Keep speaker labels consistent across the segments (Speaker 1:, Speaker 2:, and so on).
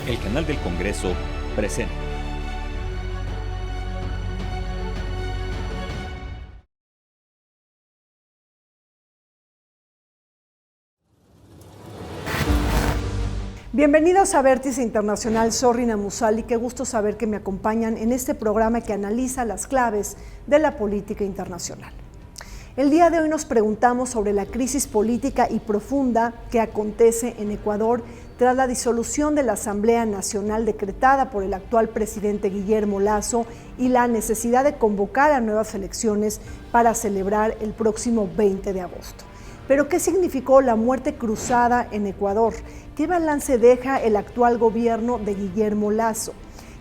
Speaker 1: El canal del Congreso presenta.
Speaker 2: Bienvenidos a Vértice Internacional, soy Rina Musali, qué gusto saber que me acompañan en este programa que analiza las claves de la política internacional. El día de hoy nos preguntamos sobre la crisis política y profunda que acontece en Ecuador tras la disolución de la Asamblea Nacional decretada por el actual presidente Guillermo Lasso y la necesidad de convocar a nuevas elecciones para celebrar el próximo 20 de agosto. Pero, ¿qué significó la muerte cruzada en Ecuador? ¿Qué balance deja el actual gobierno de Guillermo Lasso?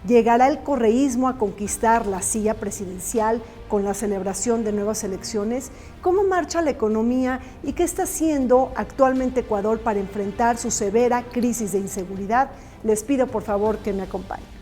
Speaker 2: ¿Llegará el correísmo a conquistar la silla presidencial con la celebración de nuevas elecciones? ¿Cómo marcha la economía y qué está haciendo actualmente Ecuador para enfrentar su severa crisis de inseguridad? Les pido por favor que me acompañen.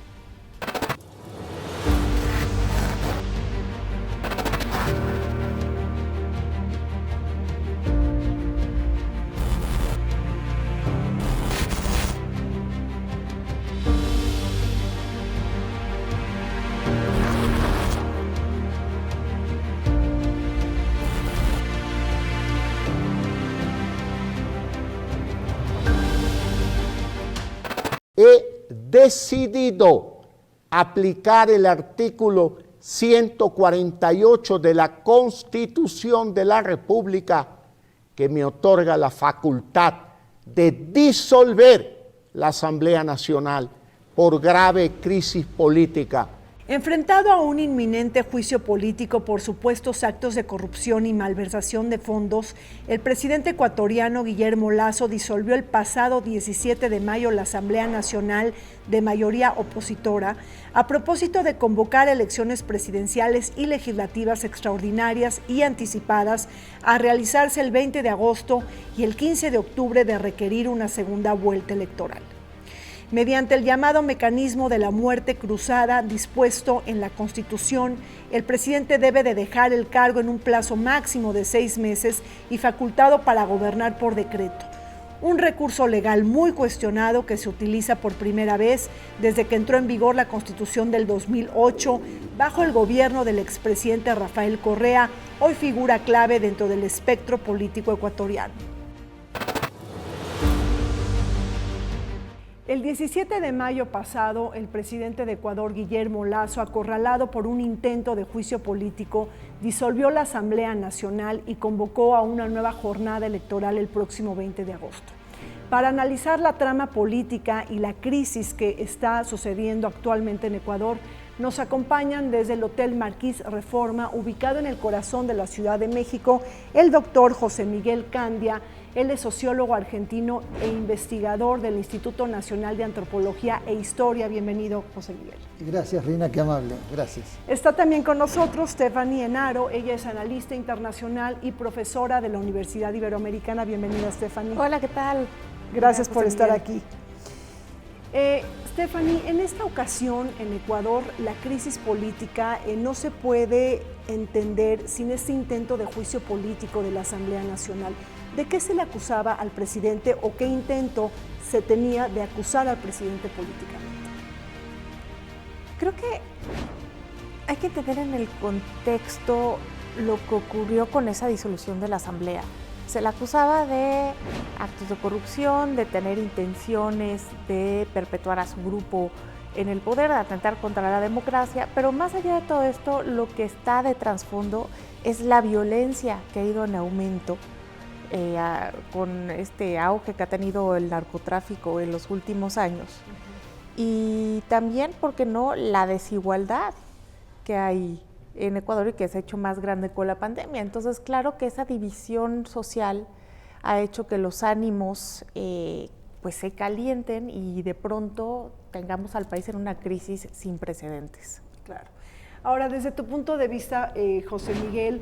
Speaker 3: He decidido aplicar el artículo 148 de la Constitución de la República que me otorga la facultad de disolver la Asamblea Nacional por grave crisis política.
Speaker 2: Enfrentado a un inminente juicio político por supuestos actos de corrupción y malversación de fondos, el presidente ecuatoriano Guillermo Lasso disolvió el pasado 17 de mayo la Asamblea Nacional de mayoría opositora a propósito de convocar elecciones presidenciales y legislativas extraordinarias y anticipadas a realizarse el 20 de agosto y el 15 de octubre de requerir una segunda vuelta electoral. Mediante el llamado mecanismo de la muerte cruzada dispuesto en la Constitución, el presidente debe de dejar el cargo en un plazo máximo de 6 meses y facultado para gobernar por decreto. Un recurso legal muy cuestionado que se utiliza por primera vez desde que entró en vigor la Constitución del 2008 bajo el gobierno del expresidente Rafael Correa, hoy figura clave dentro del espectro político ecuatoriano. El 17 de mayo pasado, el presidente de Ecuador, Guillermo Lasso, acorralado por un intento de juicio político, disolvió la Asamblea Nacional y convocó a una nueva jornada electoral el próximo 20 de agosto. Para analizar la trama política y la crisis que está sucediendo actualmente en Ecuador, nos acompañan desde el Hotel Marquis Reforma, ubicado en el corazón de la Ciudad de México, el doctor José Miguel Candia. Él es sociólogo argentino e investigador del Instituto Nacional de Antropología e Historia. Bienvenido, José Miguel.
Speaker 4: Gracias, Rina, qué amable. Gracias.
Speaker 2: Está también con nosotros Stephanie Enaro. Ella es analista internacional y profesora de la Universidad Iberoamericana. Bienvenida, Stephanie.
Speaker 5: Hola, ¿qué tal?
Speaker 2: Gracias por estar aquí. Stephanie, en esta ocasión en Ecuador la crisis política no se puede entender sin este intento de juicio político de la Asamblea Nacional. ¿De qué se le acusaba al presidente o qué intento se tenía de acusar al presidente políticamente?
Speaker 5: Creo que hay que entender en el contexto lo que ocurrió con esa disolución de la Asamblea. Se le acusaba de actos de corrupción, de tener intenciones de perpetuar a su grupo en el poder, de atentar contra la democracia, pero más allá de todo esto, lo que está de trasfondo es la violencia que ha ido en aumento con este auge que ha tenido el narcotráfico en los últimos años. Y también, ¿por qué no?, la desigualdad que hay en Ecuador y que se ha hecho más grande con la pandemia. Entonces, claro que esa división social ha hecho que los ánimos pues se calienten y de pronto tengamos al país en una crisis sin precedentes.
Speaker 2: Claro. Ahora, desde tu punto de vista, José Miguel,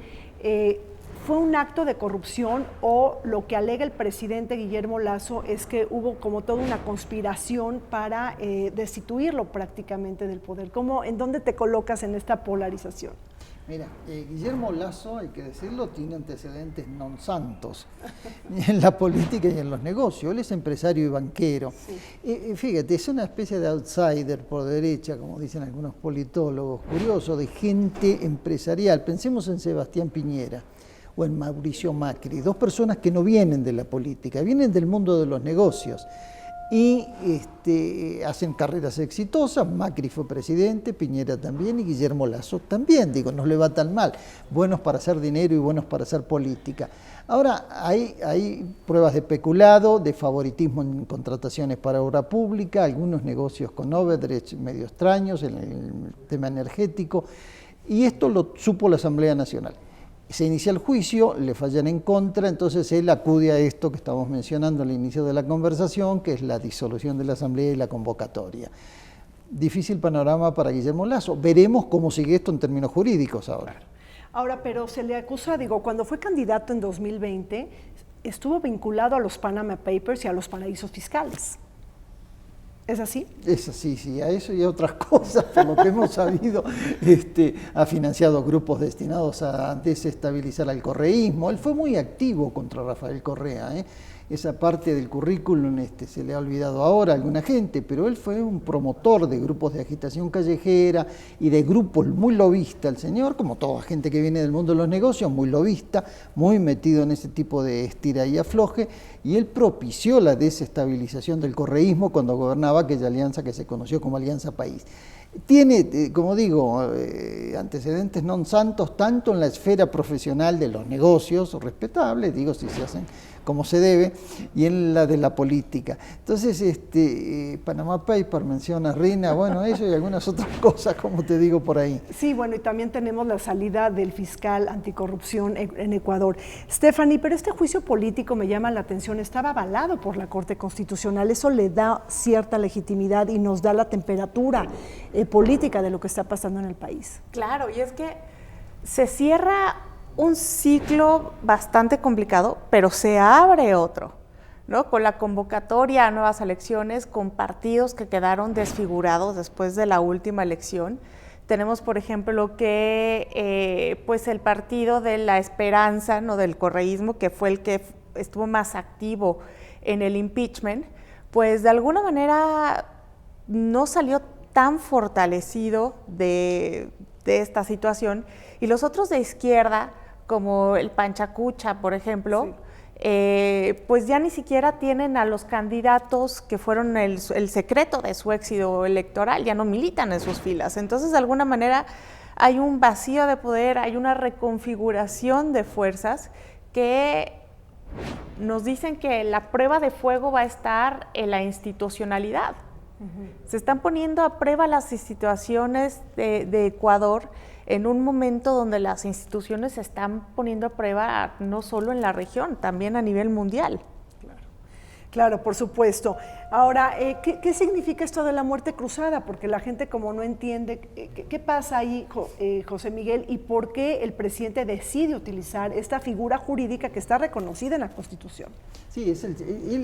Speaker 2: ¿fue un acto de corrupción o lo que alega el presidente Guillermo Lasso es que hubo como toda una conspiración para destituirlo prácticamente del poder? ¿En dónde te colocas en esta polarización?
Speaker 4: Mira, Guillermo Lasso, hay que decirlo, tiene antecedentes non santos en la política y en los negocios. Él es empresario y banquero. Sí. Fíjate, es una especie de outsider por derecha, como dicen algunos politólogos, curioso, de gente empresarial. Pensemos en Sebastián Piñera o en Mauricio Macri, dos personas que no vienen de la política, vienen del mundo de los negocios. Y hacen carreras exitosas. Macri fue presidente, Piñera también y Guillermo Lasso también, digo, no le va tan mal, buenos para hacer dinero y buenos para hacer política. Ahora, hay pruebas de peculado, de favoritismo en contrataciones para obra pública, algunos negocios con Odebrecht medio extraños en el tema energético, y esto lo supo la Asamblea Nacional. Se inicia el juicio, le fallan en contra, entonces él acude a esto que estamos mencionando al inicio de la conversación, que es la disolución de la Asamblea y la convocatoria. Difícil panorama para Guillermo Lasso. Veremos cómo sigue esto en términos jurídicos ahora.
Speaker 2: Ahora, pero se le acusa, cuando fue candidato en 2020, estuvo vinculado a los Panama Papers y a los paraísos fiscales. ¿Es así?
Speaker 4: Es así, sí, a eso y a otras cosas, por lo que hemos sabido, ha financiado grupos destinados a desestabilizar al correísmo. Él fue muy activo contra Rafael Correa, esa parte del currículum se le ha olvidado ahora a alguna gente, pero él fue un promotor de grupos de agitación callejera y de grupos muy lobista, el señor, como toda gente que viene del mundo de los negocios, muy lobista, muy metido en ese tipo de estira y afloje, y él propició la desestabilización del correísmo cuando gobernaba aquella alianza que se conoció como Alianza País. Tiene, como digo, antecedentes non santos tanto en la esfera profesional de los negocios, respetables, digo, si se hacen como se debe, y en la de la política. Entonces, Panama Papers menciona Rina, bueno, eso y algunas otras cosas, como te digo por ahí.
Speaker 2: Sí, bueno, y también tenemos la salida del fiscal anticorrupción en Ecuador. Stephanie, pero este juicio político me llama la atención, estaba avalado por la Corte Constitucional, eso le da cierta legitimidad y nos da la temperatura política de lo que está pasando en el país.
Speaker 5: Claro, y es que se cierra un ciclo bastante complicado, pero se abre otro, ¿no? Con la convocatoria a nuevas elecciones, con partidos que quedaron desfigurados después de la última elección. Tenemos, por ejemplo, que pues el partido de la Esperanza, ¿no?, del correísmo, que fue el que estuvo más activo en el impeachment, pues de alguna manera no salió tan fortalecido de esta situación, y los otros de izquierda, como el Panchacucha, por ejemplo, sí, pues ya ni siquiera tienen a los candidatos que fueron el secreto de su éxito electoral, ya no militan en sus filas. Entonces, de alguna manera, hay un vacío de poder, hay una reconfiguración de fuerzas que nos dicen que la prueba de fuego va a estar en la institucionalidad. Se están poniendo a prueba las instituciones de Ecuador en un momento donde las instituciones se están poniendo a prueba no solo en la región, también a nivel mundial.
Speaker 2: Claro, por supuesto. Ahora, ¿qué significa esto de la muerte cruzada? Porque la gente como no entiende, ¿qué pasa ahí, José Miguel? ¿Y por qué el presidente decide utilizar esta figura jurídica que está reconocida en la Constitución?
Speaker 4: Sí,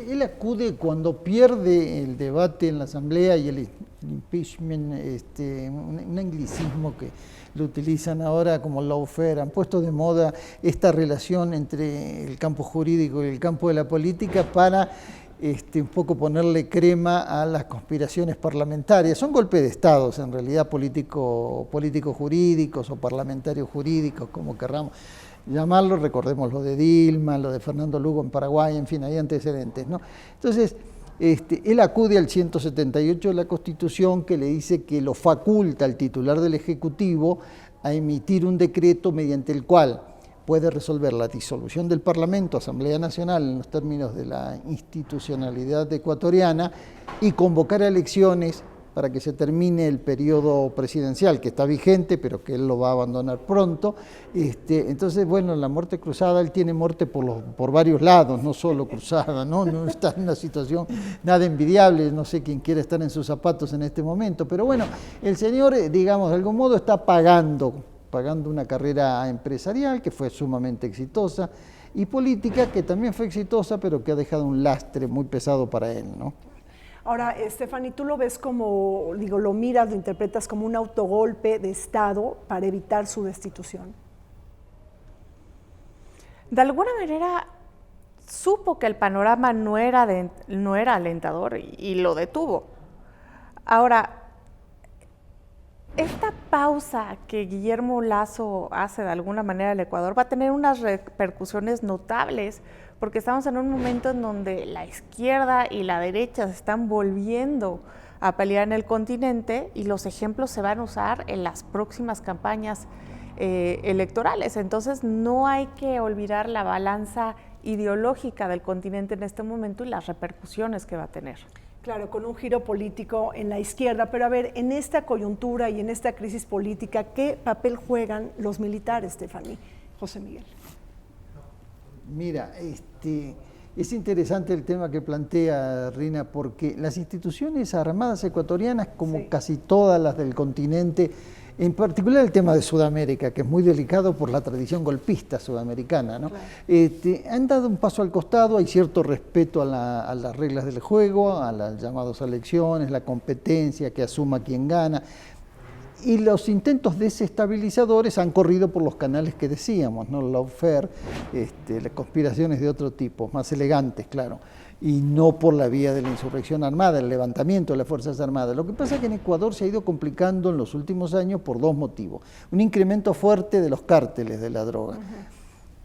Speaker 4: él acude cuando pierde el debate en la Asamblea y el impeachment, un anglicismo que lo utilizan ahora como lawfare, han puesto de moda esta relación entre el campo jurídico y el campo de la política para un poco ponerle crema a las conspiraciones parlamentarias. Son golpes de estados, en realidad políticos jurídicos o parlamentarios jurídicos, como querramos llamarlo. Recordemos lo de Dilma, lo de Fernando Lugo en Paraguay, en fin, hay antecedentes, ¿no? Entonces, él acude al 178 de la Constitución, que le dice que lo faculta al titular del Ejecutivo a emitir un decreto mediante el cual puede resolver la disolución del Parlamento, Asamblea Nacional, en los términos de la institucionalidad ecuatoriana, y convocar a elecciones para que se termine el periodo presidencial, que está vigente, pero que él lo va a abandonar pronto. Entonces, bueno, la muerte cruzada, él tiene muerte por varios lados, no solo cruzada, no está en una situación nada envidiable, no sé quién quiere estar en sus zapatos en este momento, pero bueno, el señor, digamos, de algún modo está pagando una carrera empresarial que fue sumamente exitosa y política que también fue exitosa, pero que ha dejado un lastre muy pesado para él, ¿no?
Speaker 2: Ahora, Stephanie, ¿tú lo ves como, digo, lo miras, lo interpretas como un autogolpe de Estado para evitar su destitución?
Speaker 5: De alguna manera supo que el panorama no era alentador y lo detuvo. Ahora, esta pausa que Guillermo Lasso hace de alguna manera al Ecuador va a tener unas repercusiones notables, porque estamos en un momento en donde la izquierda y la derecha se están volviendo a pelear en el continente y los ejemplos se van a usar en las próximas campañas electorales. Entonces no hay que olvidar la balanza ideológica del continente en este momento y las repercusiones que va a tener.
Speaker 2: Claro, con un giro político en la izquierda, pero a ver, en esta coyuntura y en esta crisis política, ¿qué papel juegan los militares, Stephanie? José Miguel.
Speaker 4: Mira, es interesante el tema que plantea Rina, porque las instituciones armadas ecuatorianas, como casi todas las del continente, en particular el tema de Sudamérica, que es muy delicado por la tradición golpista sudamericana, ¿no? Claro. Han dado un paso al costado, hay cierto respeto a las reglas del juego, a las llamadas elecciones, la competencia, que asuma quien gana, y los intentos desestabilizadores han corrido por los canales que decíamos, ¿no? Lawfare, las conspiraciones de otro tipo, más elegantes, claro, y no por la vía de la insurrección armada, el levantamiento de las Fuerzas Armadas. Lo que pasa es que en Ecuador se ha ido complicando en los últimos años por dos motivos. Un incremento fuerte de los cárteles de la droga.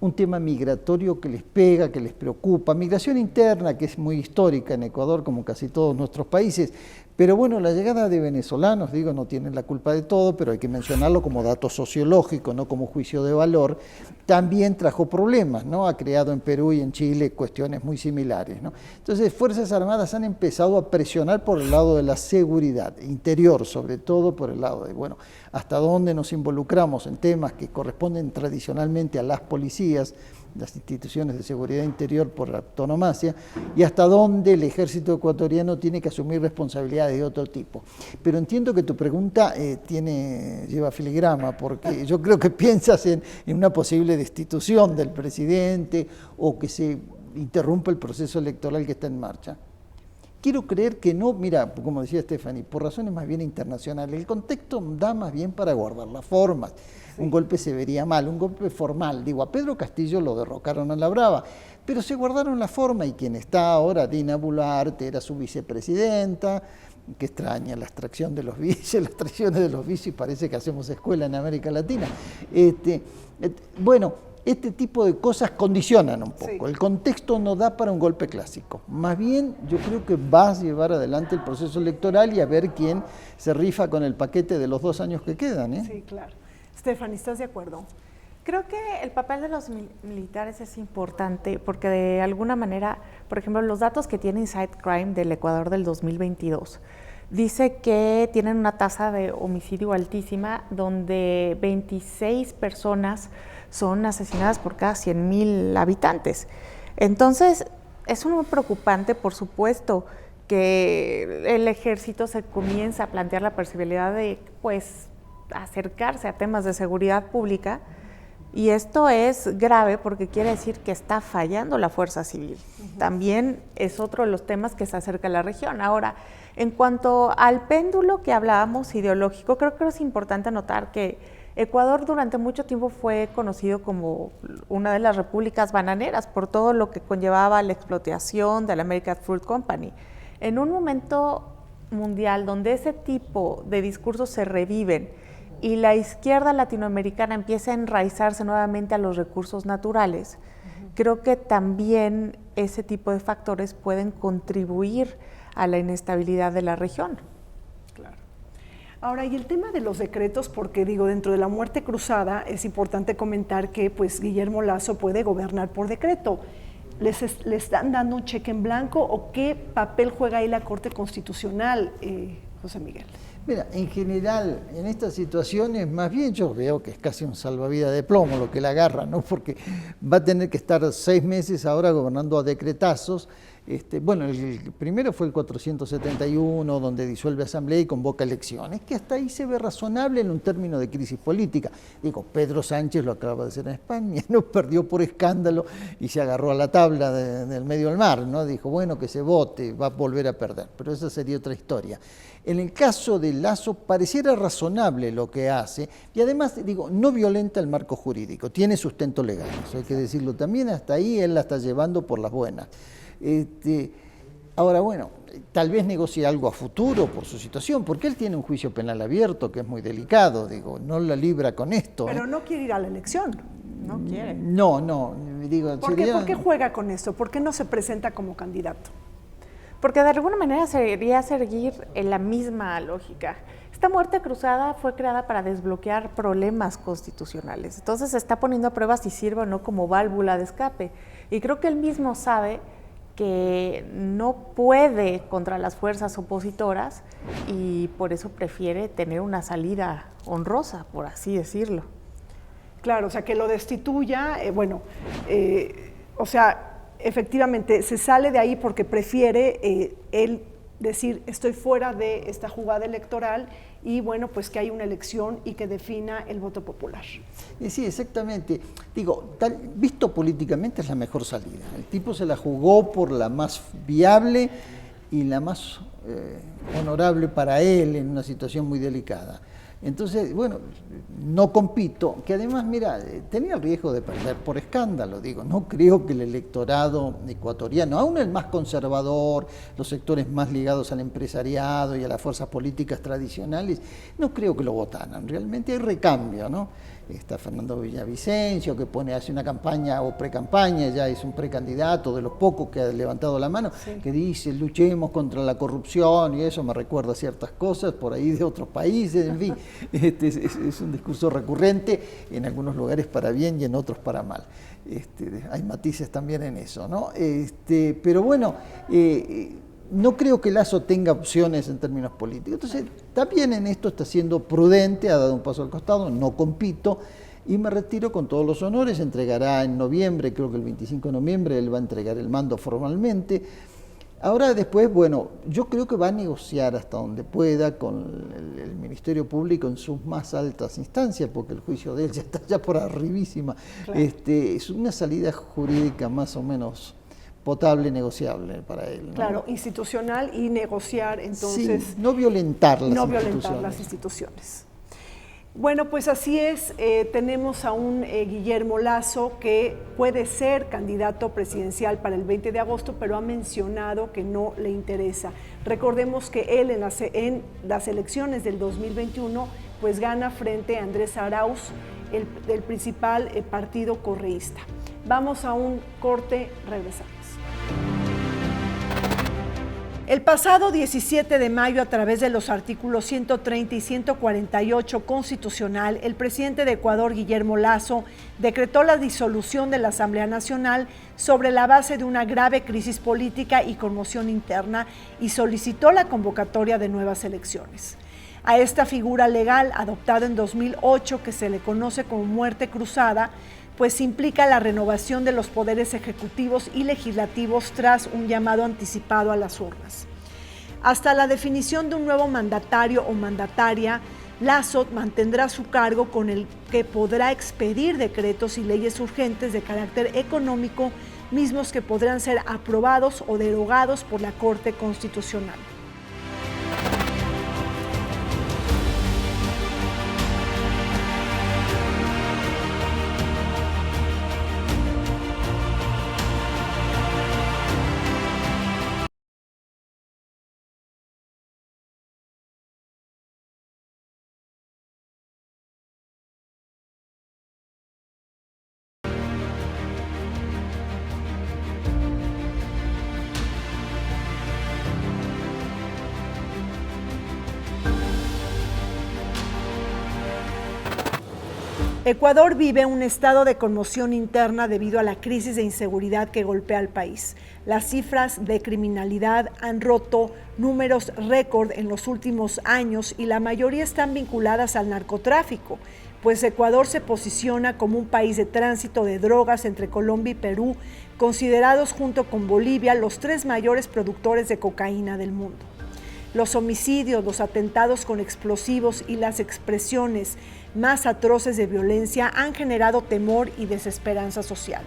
Speaker 4: Un tema migratorio que les pega, que les preocupa, migración interna que es muy histórica en Ecuador como casi todos nuestros países, pero bueno, la llegada de venezolanos, digo, no tienen la culpa de todo, pero hay que mencionarlo como dato sociológico, no como juicio de valor, también trajo problemas, ¿no? Ha creado en Perú y en Chile cuestiones muy similares, ¿no? Entonces, Fuerzas Armadas han empezado a presionar por el lado de la seguridad interior, sobre todo por el lado de, bueno, hasta dónde nos involucramos en temas que corresponden tradicionalmente a las policías, las instituciones de seguridad interior por autonomacia, y hasta dónde el ejército ecuatoriano tiene que asumir responsabilidades de otro tipo. Pero entiendo que tu pregunta lleva filigrama, porque yo creo que piensas en una posible destitución del presidente o que se interrumpa el proceso electoral que está en marcha. Quiero creer que no, mira, como decía Stephanie, por razones más bien internacionales, el contexto da más bien para guardar las formas. Un golpe se vería mal, un golpe formal. Digo, a Pedro Castillo lo derrocaron a la brava, pero se guardaron la forma y quien está ahora, Dina Boluarte, era su vicepresidenta, que extraña la extracción de los vicios, las traiciones de los vicios, y parece que hacemos escuela en América Latina. Bueno, este tipo de cosas condicionan un poco. El contexto no da para un golpe clásico. Más bien, yo creo que vas a llevar adelante el proceso electoral y a ver quién se rifa con el paquete de los 2 años que quedan, ¿eh?
Speaker 2: Sí, claro. Stephanie, ¿estás de acuerdo?
Speaker 5: Creo que el papel de los militares es importante porque de alguna manera, por ejemplo, los datos que tiene Inside Crime del Ecuador del 2022, dice que tienen una tasa de homicidio altísima donde 26 personas son asesinadas por cada 100,000 habitantes. Entonces, es muy preocupante, por supuesto, que el ejército se comienza a plantear la posibilidad de, pues, acercarse a temas de seguridad pública, y esto es grave porque quiere decir que está fallando la fuerza civil. También es otro de los temas que se acerca a la región. Ahora, en cuanto al péndulo que hablábamos ideológico, creo que es importante notar que Ecuador durante mucho tiempo fue conocido como una de las repúblicas bananeras por todo lo que conllevaba la explotación de la American Fruit Company. En un momento mundial donde ese tipo de discursos se reviven y la izquierda latinoamericana empieza a enraizarse nuevamente a los recursos naturales, creo que también ese tipo de factores pueden contribuir a la inestabilidad de la región.
Speaker 2: Claro. Ahora, y el tema de los decretos, porque digo, dentro de la muerte cruzada es importante comentar que pues Guillermo Lasso puede gobernar por decreto. ¿Le están dando un cheque en blanco o qué papel juega ahí la Corte Constitucional, José Miguel?
Speaker 4: Mira, en general, en estas situaciones, más bien yo veo que es casi un salvavidas de plomo lo que la agarra, ¿no? Porque va a tener que estar 6 meses ahora gobernando a decretazos Bueno, el primero fue el 471, donde disuelve asamblea y convoca elecciones, que hasta ahí se ve razonable en un término de crisis política. Digo, Pedro Sánchez lo acaba de hacer en España, no perdió por escándalo y se agarró a la tabla del medio del mar, ¿no? Dijo, bueno, que se vote, va a volver a perder, pero esa sería otra historia. En el caso de Lasso pareciera razonable lo que hace y además, digo, no violenta el marco jurídico, tiene sustento legal, eso hay que decirlo también, hasta ahí él la está llevando por las buenas. Ahora, bueno, tal vez negocie algo a futuro por su situación, porque él tiene un juicio penal abierto que es muy delicado, digo, no la libra con esto.
Speaker 2: Pero no quiere ir a la elección, no quiere.
Speaker 4: No, digo,
Speaker 2: ¿Por qué juega con esto? ¿Por qué no se presenta como candidato?
Speaker 5: Porque de alguna manera sería seguir en la misma lógica. Esta muerte cruzada fue creada para desbloquear problemas constitucionales. Entonces se está poniendo a prueba si sirve o no como válvula de escape. Y creo que él mismo sabe que no puede contra las fuerzas opositoras y por eso prefiere tener una salida honrosa, por así decirlo.
Speaker 2: Claro, o sea, que lo destituya, o sea, efectivamente se sale de ahí porque prefiere él decir estoy fuera de esta jugada electoral y bueno, pues que hay una elección y que defina el voto popular.
Speaker 4: Sí, exactamente. Digo, visto políticamente es la mejor salida. El tipo se la jugó por la más viable y la más honorable para él en una situación muy delicada. Entonces, bueno, no compito, que además, mira, tenía el riesgo de perder por escándalo, digo, no creo que el electorado ecuatoriano, aún el más conservador, los sectores más ligados al empresariado y a las fuerzas políticas tradicionales, no creo que lo votaran, realmente hay recambio, ¿no? Está Fernando Villavicencio, que hace una campaña o precampaña, ya es un precandidato de los pocos que ha levantado la mano, sí, que dice luchemos contra la corrupción y eso me recuerda ciertas cosas por ahí de otros países, en fin, es un discurso recurrente, en algunos lugares para bien y en otros para mal. Hay matices también en eso, ¿no? Pero bueno, no creo que Lasso tenga opciones en términos políticos. Entonces, también en esto está siendo prudente, ha dado un paso al costado, no compito y me retiro con todos los honores. Entregará en noviembre, creo que el 25 de noviembre, él va a entregar el mando formalmente. Ahora después, bueno, yo creo que va a negociar hasta donde pueda con el Ministerio Público en sus más altas instancias, porque el juicio de él ya está ya por arribísima. Claro. Es una salida jurídica más o menos potable, negociable para él, ¿no?
Speaker 2: Claro, institucional y negociar, entonces...
Speaker 4: Sí, no violentar las
Speaker 2: no violentar las instituciones. Bueno, pues así es, tenemos a un Guillermo Lasso que puede ser candidato presidencial para el 20 de agosto, pero ha mencionado que no le interesa. Recordemos que él en las elecciones del 2021 pues gana frente a Andrés Arauz, el principal partido correísta. Vamos a un corte, regresamos. El pasado 17 de mayo, a través de los artículos 130 y 148 constitucional, el presidente de Ecuador, Guillermo Lasso, decretó la disolución de la Asamblea Nacional sobre la base de una grave crisis política y conmoción interna y solicitó la convocatoria de nuevas elecciones. A esta figura legal, adoptada en 2008, que se le conoce como muerte cruzada, pues implica la renovación de los poderes ejecutivos y legislativos tras un llamado anticipado a las urnas. Hasta la definición de un nuevo mandatario o mandataria, Lasso mantendrá su cargo con el que podrá expedir decretos y leyes urgentes de carácter económico, mismos que podrán ser aprobados o derogados por la Corte Constitucional. Ecuador vive un estado de conmoción interna debido a la crisis de inseguridad que golpea al país. Las cifras de criminalidad han roto números récord en los últimos años y la mayoría están vinculadas al narcotráfico, pues Ecuador se posiciona como un país de tránsito de drogas entre Colombia y Perú, considerados junto con Bolivia los 3 mayores productores de cocaína del mundo. Los homicidios, los atentados con explosivos y las expresiones más atroces de violencia han generado temor y desesperanza social.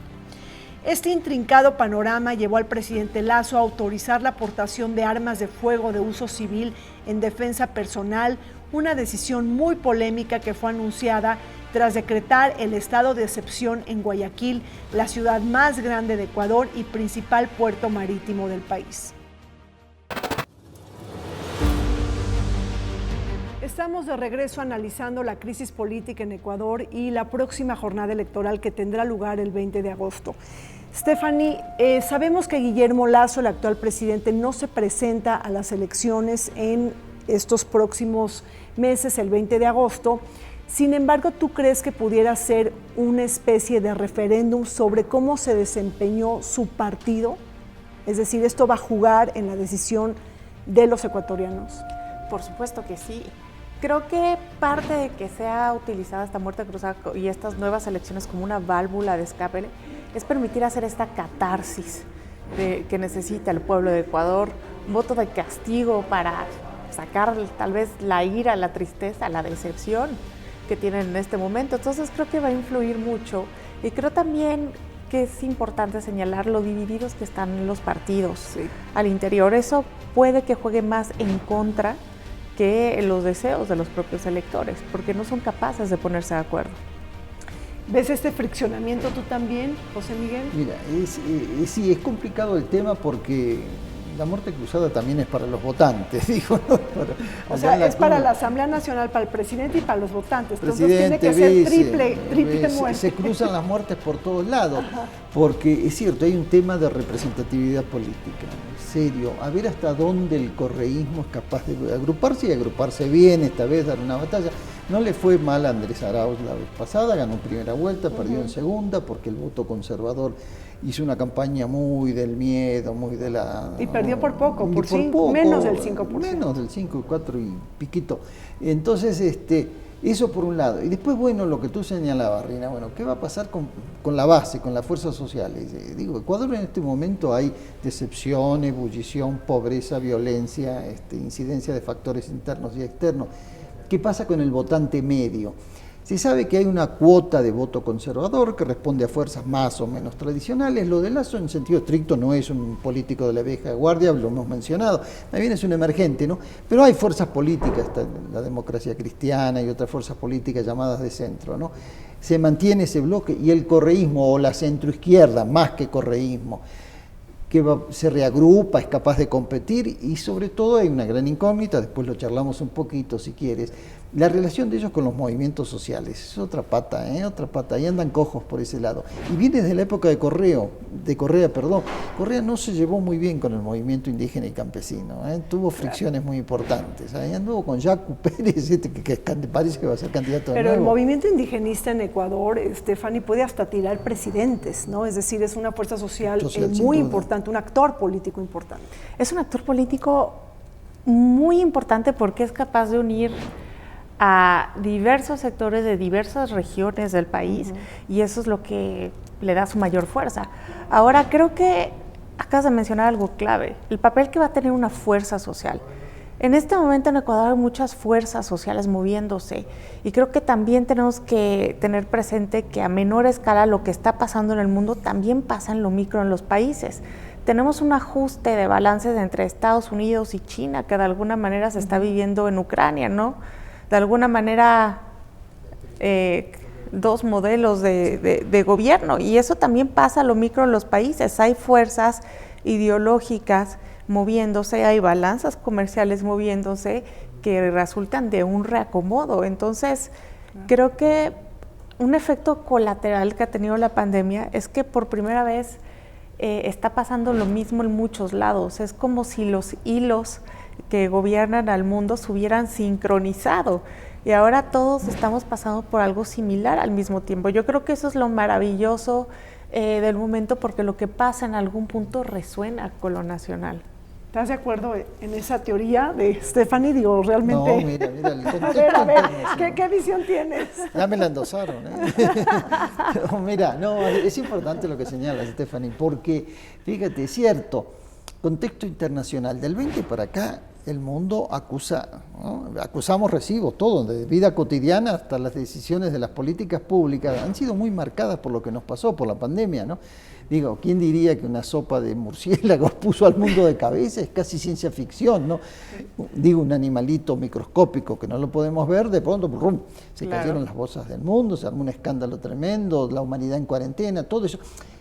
Speaker 2: Este intrincado panorama llevó al presidente Lasso a autorizar la aportación de armas de fuego de uso civil en defensa personal, una decisión muy polémica que fue anunciada tras decretar el estado de excepción en Guayaquil, la ciudad más grande de Ecuador y principal puerto marítimo del país. Estamos de regreso analizando la crisis política en Ecuador y la próxima jornada electoral que tendrá lugar el 20 de agosto. Stephanie, sabemos que Guillermo Lasso, el actual presidente, no se presenta a las elecciones en estos próximos meses, el 20 de agosto. Sin embargo, ¿tú crees que pudiera ser una especie de referéndum sobre cómo se desempeñó su partido? Es decir, ¿esto va a jugar en la decisión de los ecuatorianos?
Speaker 5: Por supuesto que sí. Creo que parte de que sea utilizada esta muerte cruzada y estas nuevas elecciones como una válvula de escape es permitir hacer esta catarsis que necesita el pueblo de Ecuador, un voto de castigo para sacar tal vez la ira, la tristeza, la decepción que tienen en este momento. Entonces creo que va a influir mucho y creo también que es importante señalar lo divididos que están los partidos al interior. Eso puede que juegue más en contra que los deseos de los propios electores, porque no son capaces de ponerse de acuerdo.
Speaker 2: ¿Ves este friccionamiento tú también, José Miguel?
Speaker 4: Mira, sí, es complicado el tema porque la muerte cruzada también es para los votantes, digo, ¿no?
Speaker 2: O sea, es para la Asamblea Nacional, para el presidente y para los votantes. Entonces tiene que ser triple muerte.
Speaker 4: Se cruzan las muertes por todos lados, porque es cierto, hay un tema de representatividad política, serio, a ver hasta dónde el correísmo es capaz de agruparse y agruparse bien, esta vez dar una batalla. No le fue mal a Andrés Arauz la vez pasada, ganó primera vuelta, perdió en segunda, porque el voto conservador hizo una campaña muy del miedo, muy de la...
Speaker 2: Y perdió por poco, menos del 5%.
Speaker 4: Menos del 5, 4 y piquito. Entonces, eso por un lado. Y después, bueno, lo que tú señalabas, Rina, bueno, ¿qué va a pasar con la base, con las fuerzas sociales? Digo, Ecuador en este momento hay decepción, ebullición, pobreza, violencia, incidencia de factores internos y externos. ¿Qué pasa con el votante medio? Se sabe que hay una cuota de voto conservador que responde a fuerzas más o menos tradicionales. Lo de Lasso en sentido estricto no es un político de la vieja guardia, lo hemos mencionado, también es un emergente, ¿no? Pero hay fuerzas políticas, la democracia cristiana y otras fuerzas políticas llamadas de centro, ¿no? Se mantiene ese bloque y el correísmo o la centroizquierda, más que correísmo, que se reagrupa, es capaz de competir y sobre todo hay una gran incógnita, después lo charlamos un poquito si quieres, la relación de ellos con los movimientos sociales, es otra pata, ahí andan cojos por ese lado. Y viene desde la época de Correa, Correa no se llevó muy bien con el movimiento indígena y campesino, tuvo fricciones muy importantes, ahí anduvo con Jaco Pérez, que parece que va a ser candidato de nuevo.
Speaker 2: Pero el movimiento indigenista en Ecuador, Stephanie, puede hasta tirar presidentes, ¿no? Es decir, es una fuerza social muy importante, un actor político importante.
Speaker 5: Es un actor político muy importante porque es capaz de unir a diversos sectores de diversas regiones del país y eso es lo que le da su mayor fuerza. Ahora, creo que acabas de mencionar algo clave, el papel que va a tener una fuerza social. En este momento en Ecuador hay muchas fuerzas sociales moviéndose y creo que también tenemos que tener presente que a menor escala lo que está pasando en el mundo también pasa en lo micro en los países. Tenemos un ajuste de balances entre Estados Unidos y China que de alguna manera se está viviendo en Ucrania, ¿no? De alguna manera, dos modelos de gobierno y eso también pasa a lo micro en los países. Hay fuerzas ideológicas moviéndose, hay balanzas comerciales moviéndose que resultan de un reacomodo. Entonces, creo que un efecto colateral que ha tenido la pandemia es que por primera vez está pasando lo mismo en muchos lados. Es como si los hilos que gobiernan al mundo se hubieran sincronizado y ahora todos estamos pasando por algo similar al mismo tiempo. Yo creo que eso es lo maravilloso del momento porque lo que pasa en algún punto resuena con lo nacional.
Speaker 2: ¿Estás de acuerdo en esa teoría de Stephanie? Digo, realmente...
Speaker 4: No, mira, el contexto
Speaker 2: a ver,
Speaker 4: internacional.
Speaker 2: ¿qué visión tienes?
Speaker 4: Ya me la endosaron, ¿eh? No, mira, no, es importante lo que señala Stephanie, porque, fíjate, es cierto, contexto internacional, del 20 para acá, el mundo acusa, ¿no? Acusamos recibos, todo, de vida cotidiana hasta las decisiones de las políticas públicas, han sido muy marcadas por lo que nos pasó, por la pandemia, ¿no? Digo, ¿quién diría que una sopa de murciélagos puso al mundo de cabeza? Es casi ciencia ficción, ¿no? Digo, un animalito microscópico que no lo podemos ver, de pronto ¡rum! Se cayeron las bolsas del mundo, se armó un escándalo tremendo, la humanidad en cuarentena, todo eso.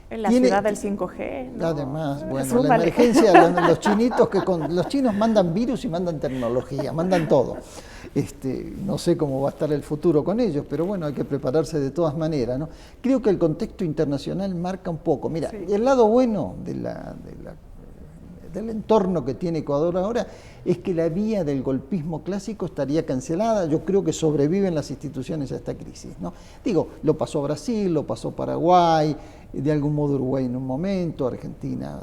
Speaker 5: En la ciudad del 5G. ¿no?
Speaker 4: Además, bueno,
Speaker 5: Súmale.
Speaker 4: la emergencia, los chinitos los chinos mandan virus y mandan tecnología, mandan todo. No sé cómo va a estar el futuro con ellos, pero bueno, hay que prepararse de todas maneras, ¿no? Creo que el contexto internacional marca un poco. Mira, el lado bueno del entorno que tiene Ecuador ahora es que la vía del golpismo clásico estaría cancelada. Yo creo que sobreviven las instituciones a esta crisis, ¿no? Digo, lo pasó Brasil, lo pasó Paraguay, de algún modo Uruguay en un momento, Argentina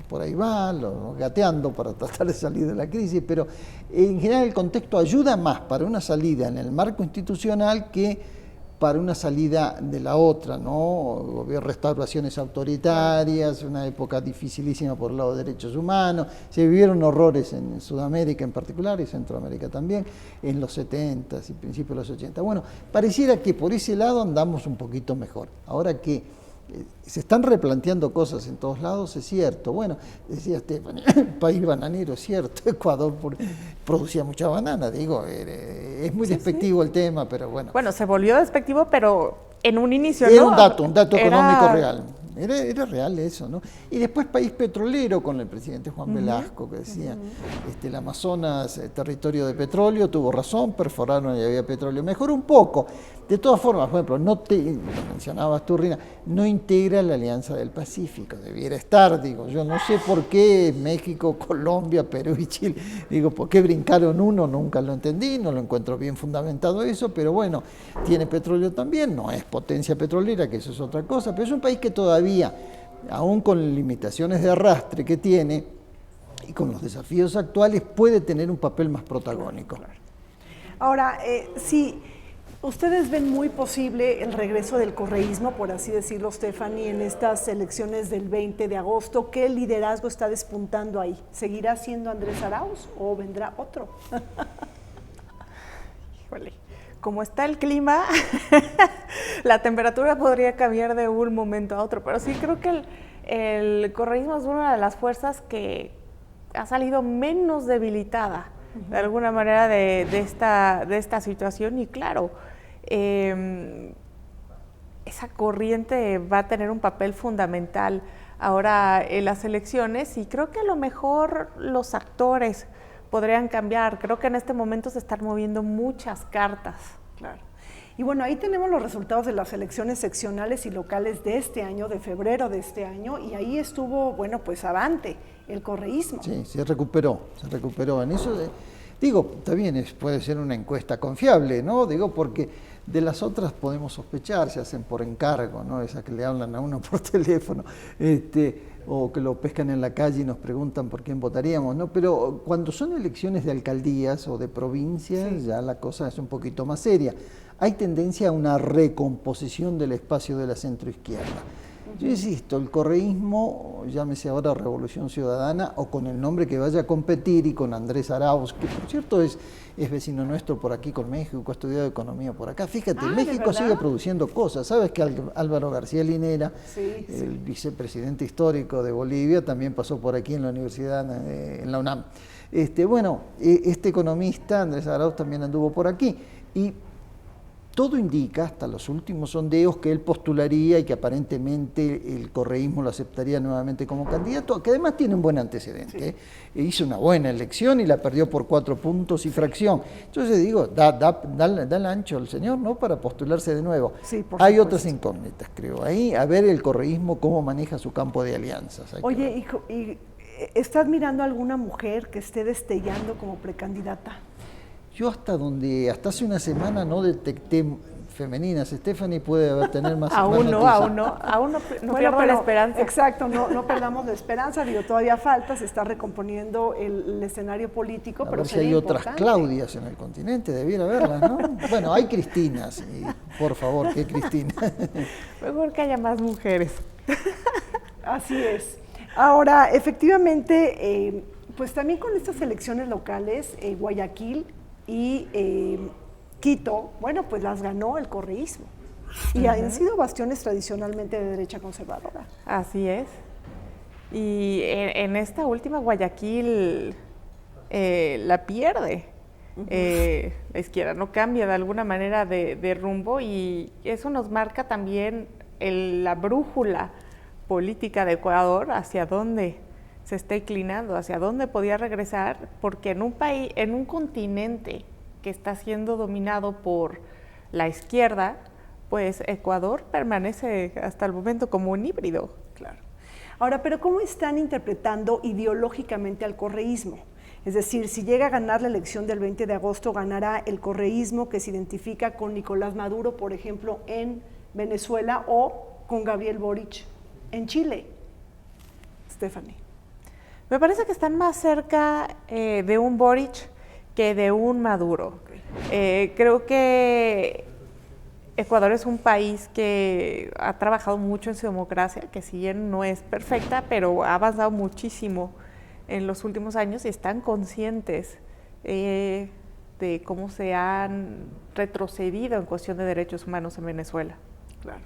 Speaker 4: por ahí va, gateando para tratar de salir de la crisis, pero en general el contexto ayuda más para una salida en el marco institucional que para una salida de la otra, ¿no? Restauraciones autoritarias, una época dificilísima por el lado de derechos humanos, se vivieron horrores en Sudamérica en particular y Centroamérica también, en los 70 y principios de los 80. Bueno, pareciera que por ese lado andamos un poquito mejor. Ahora que se están replanteando cosas en todos lados, es cierto. Bueno, decía Stephanie, país bananero, es cierto, Ecuador producía mucha banana, digo, es muy despectivo el tema, pero bueno.
Speaker 5: Bueno, se volvió despectivo, pero en un inicio
Speaker 4: Era
Speaker 5: no.
Speaker 4: un dato económico real. Era real eso, ¿no? Y después país petrolero con el presidente Juan Velasco, que decía, el Amazonas, territorio de petróleo, tuvo razón, perforaron y había petróleo. Mejoró un poco. De todas formas, por ejemplo, lo mencionabas tú, Rina, no integra la Alianza del Pacífico, debiera estar, digo, yo no sé por qué México, Colombia, Perú y Chile, digo, ¿por qué brincaron uno? Nunca lo entendí, no lo encuentro bien fundamentado eso, pero bueno, tiene petróleo también, no es potencia petrolera, que eso es otra cosa, pero es un país que todavía, aún con limitaciones de arrastre que tiene y con los desafíos actuales, puede tener un papel más protagónico.
Speaker 2: Ahora, sí. ¿Ustedes ven muy posible el regreso del correísmo, por así decirlo, Stephanie, en estas elecciones del 20 de agosto? ¿Qué liderazgo está despuntando ahí? ¿Seguirá siendo Andrés Arauz o vendrá otro?
Speaker 5: Híjole, como está el clima, la temperatura podría cambiar de un momento a otro, pero sí creo que el correísmo es una de las fuerzas que ha salido menos debilitada de alguna manera de esta situación, y claro, esa corriente va a tener un papel fundamental ahora en las elecciones, y creo que a lo mejor los actores podrían cambiar. Creo que en este momento se están moviendo muchas cartas.
Speaker 2: Claro. Y bueno, ahí tenemos los resultados de las elecciones seccionales y locales de este año, de febrero de este año, y ahí estuvo, bueno, pues avante el correísmo.
Speaker 4: Sí, se recuperó. En eso, digo, también puede ser una encuesta confiable, ¿no? Digo, porque de las otras podemos sospechar, se hacen por encargo, ¿no? Esas que le hablan a uno por teléfono, o que lo pescan en la calle y nos preguntan por quién votaríamos, ¿no? Pero cuando son elecciones de alcaldías o de provincias, ya la cosa es un poquito más seria. Hay tendencia a una recomposición del espacio de la centroizquierda. Yo insisto, el correísmo, llámese ahora Revolución Ciudadana, o con el nombre que vaya a competir, y con Andrés Arauz, que por cierto es vecino nuestro por aquí con México, ha estudiado economía por acá. Fíjate, México sigue produciendo cosas. ¿Sabes que Álvaro García Linera, el vicepresidente histórico de Bolivia, también pasó por aquí en la universidad, en la UNAM? Este economista, Andrés Arauz, también anduvo por aquí. Y todo indica, hasta los últimos sondeos, que él postularía y que aparentemente el correísmo lo aceptaría nuevamente como candidato, que además tiene un buen antecedente. Hizo una buena elección y la perdió por 4 puntos y fracción. Entonces digo, da el ancho al señor, ¿no?, para postularse de nuevo.
Speaker 2: Sí, por
Speaker 4: Hay
Speaker 2: supuesto.
Speaker 4: otras incógnitas, creo. Ahí, a ver el correísmo cómo maneja su campo de alianzas.
Speaker 2: Oye, hijo, ¿estás mirando a alguna mujer que esté destellando como precandidata?
Speaker 4: Yo hasta hace una semana no detecté femeninas. Stephanie puede tener más
Speaker 5: Aún no,
Speaker 4: noticias.
Speaker 5: aún no
Speaker 2: Bueno,
Speaker 5: pierdo la
Speaker 2: pero,
Speaker 5: esperanza.
Speaker 2: Exacto, no perdamos la esperanza, digo, todavía falta, se está recomponiendo el escenario político,
Speaker 4: A
Speaker 2: pero
Speaker 4: ver si
Speaker 2: sería
Speaker 4: hay otras
Speaker 2: importante.
Speaker 4: Claudias en el continente, debiera haberlas, ¿no? Bueno, hay Cristinas, y por favor, ¿qué Cristina?
Speaker 5: Mejor que haya más mujeres.
Speaker 2: Así es. Ahora, efectivamente, pues también con estas elecciones locales, Guayaquil y Quito, bueno, pues las ganó el correísmo. Y han sido bastiones tradicionalmente de derecha conservadora.
Speaker 5: Así es. Y en esta última Guayaquil la pierde. La izquierda no cambia de alguna manera de rumbo y eso nos marca también la brújula política de Ecuador hacia dónde se está inclinando, hacia dónde podía regresar, porque en un país, en un continente que está siendo dominado por la izquierda, pues Ecuador permanece hasta el momento como un híbrido.
Speaker 2: Claro. Ahora, pero ¿cómo están interpretando ideológicamente al correísmo? Es decir, si llega a ganar la elección del 20 de agosto, ganará el correísmo que se identifica con Nicolás Maduro, por ejemplo, en Venezuela, o con Gabriel Boric en Chile. Stephanie.
Speaker 5: Me parece que están más cerca de un Boric que de un Maduro. Creo que Ecuador es un país que ha trabajado mucho en su democracia, que si bien no es perfecta, pero ha avanzado muchísimo en los últimos años y están conscientes de cómo se han retrocedido en cuestión de derechos humanos en Venezuela.
Speaker 2: Claro.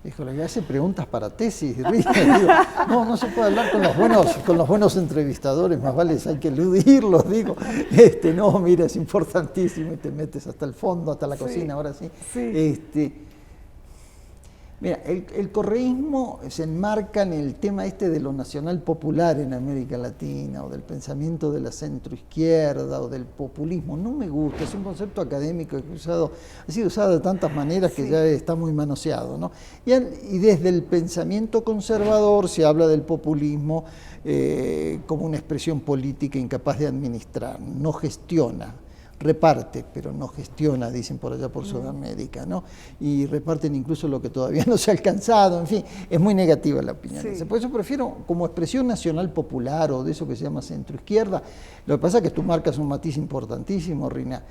Speaker 4: Híjole, ya hace preguntas para tesis, Rita. Digo, no se puede hablar con los buenos entrevistadores, más vale hay que eludirlos, digo. No, mira, es importantísimo y te metes hasta el fondo, hasta la cocina, ahora sí. Mira, el correísmo se enmarca en el tema de lo nacional popular en América Latina, o del pensamiento de la centroizquierda, o del populismo. No me gusta, es un concepto académico que ha sido usado de tantas maneras que ya está muy manoseado, ¿no? Y desde el pensamiento conservador se habla del populismo como una expresión política incapaz de administrar, no gestiona. Reparte, pero no gestiona, dicen por allá por Sudamérica, ¿no? Y reparten incluso lo que todavía no se ha alcanzado, en fin, es muy negativa la opinión.
Speaker 2: Sí.
Speaker 4: Por eso prefiero como expresión nacional popular o de eso que se llama centroizquierda. Lo que pasa es que tú marcas un matiz importantísimo, Rina.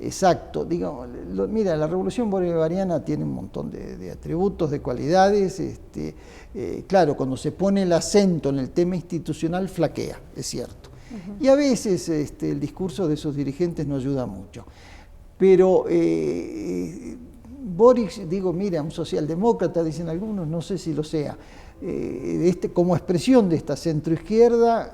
Speaker 4: Exacto, digo, mira, la revolución bolivariana tiene un montón de atributos, de cualidades. Claro, cuando se pone el acento en el tema institucional, flaquea, es cierto. Y a veces el discurso de sus dirigentes no ayuda mucho. Pero Boric, digo, mira, un socialdemócrata, dicen algunos, no sé si lo sea, como expresión de esta centroizquierda,